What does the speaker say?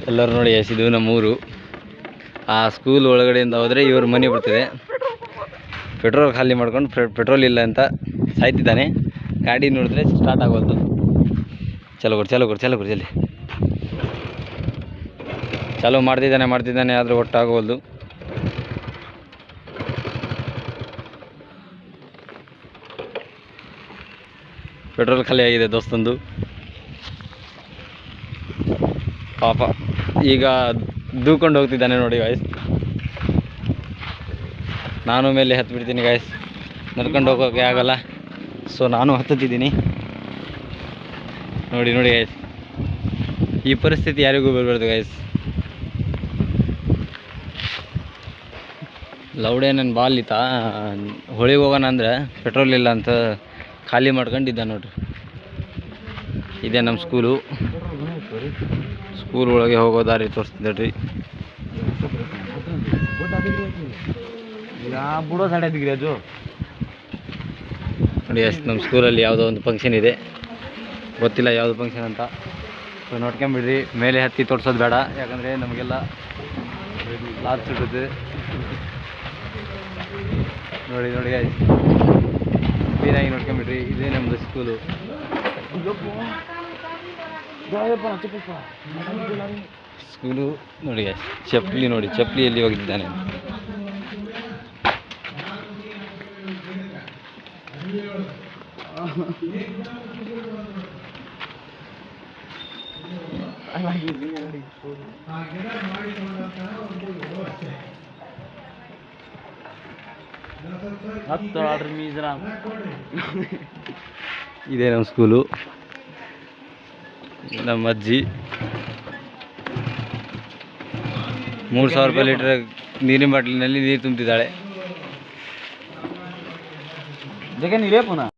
ಎಲ್ಲರೂ ನೋಡಿ ಇದು ನಮ್ಮೂರು. ಆ ಸ್ಕೂಲ್ ಒಳಗಡೆಯಿಂದ ಹೋದರೆ ಇವ್ರ ಮನೆ ಬರ್ತಿದೆ. ಪೆಟ್ರೋಲ್ ಖಾಲಿ ಮಾಡ್ಕೊಂಡು ಪೆಟ್ರೋಲ್ ಇಲ್ಲ ಅಂತ ಸಾಯ್ತಿದ್ದಾನೆ. ಗಾಡಿ ನೋಡಿದ್ರೆ ಸ್ಟಾರ್ಟ್ ಆಗೋದು. ಚಲೋ ಕೊಡಿ ಜಲ್ದಿ. ಚಾಲೂ ಮಾಡ್ತಿದ್ದಾನೆ ಆದರೆ ಒಟ್ಟಾಗೋಲ್ದು. ಪೆಟ್ರೋಲ್ ಖಾಲಿ ಆಗಿದೆ ದೋಸ್ತಂದು ಪಾಪ. ಈಗ ದೂಕೊಂಡು ಹೋಗ್ತಿದ್ದಾನೆ ನೋಡಿ ಗಾಯ್ಸ್. ನಾನು ಮೇಲೆ ಹತ್ತು ಬಿಡ್ತೀನಿ ಗಾಯ್ಸ್, ನಡ್ಕೊಂಡು ಹೋಗೋಕ್ಕೆ ಆಗಲ್ಲ. ಸೊ ನಾನು ಹತ್ತುತ್ತಿದ್ದೀನಿ. ನೋಡಿ ಗಾಯ್ಸ್, ಈ ಪರಿಸ್ಥಿತಿ ಯಾರಿಗೂ ಬರಬಾರ್ದು ಗಾಯ್ಸ್. ಲೌಡೆ ನನ್ನ ಬಾಲಿತ ಹೊಳಿಗೆ ಹೋಗೋಣ ಅಂದ್ರೆ ಪೆಟ್ರೋಲ್ ಇಲ್ಲ ಅಂತ ಖಾಲಿ ಮಾಡ್ಕೊಂಡಿದ್ದ ನೋಡ್ರಿ. ಇದೇ ನಮ್ಮ ಸ್ಕೂಲ್ ಒಳಗೆ ಹೋಗೋ ದಾರಿ ತೋರಿಸ್ತಿದ್ರಿ. ನೋಡಿ ಅಷ್ಟು ನಮ್ಮ ಸ್ಕೂಲಲ್ಲಿ ಯಾವುದೋ ಒಂದು ಫಂಕ್ಷನ್ ಇದೆ, ಗೊತ್ತಿಲ್ಲ ಯಾವುದು ಫಂಕ್ಷನ್ ಅಂತ. ಸೊ ನೋಡ್ಕೊಂಬಿಡ್ರಿ. ಮೇಲೆ ಹತ್ತಿ ತೋರಿಸೋದು ಬೇಡ, ಯಾಕಂದರೆ ನಮಗೆಲ್ಲ ಲಾಸ್ ಸಿಗುತ್ತೆ. ನೋಡಿ ಕ್ಲೀನಾಗಿ ನೋಡ್ಕೊಂಬಿಡ್ರಿ. ಇದೇ ನಮ್ಮದು ಸ್ಕೂಲು. ನೋಡಿ ಚಪ್ಪಲಿ ಎಲ್ಲಿ ಹೋಗಿದ್ದಾನೆ. ಇದೇ ನಮ್ಮ ಸ್ಕೂಲು. ನಮ್ಮ ಅಜ್ಜಿ 3,000 ರೂಪಾಯಿ ಲೀಟರ್ ನೀರಿನ ಬಾಟ್ಲಿನಲ್ಲಿ ನೀರು ತುಂಬ್ತಿದ್ದಾಳೆ. ಜಗ ನೀರೇ ಪುನಃ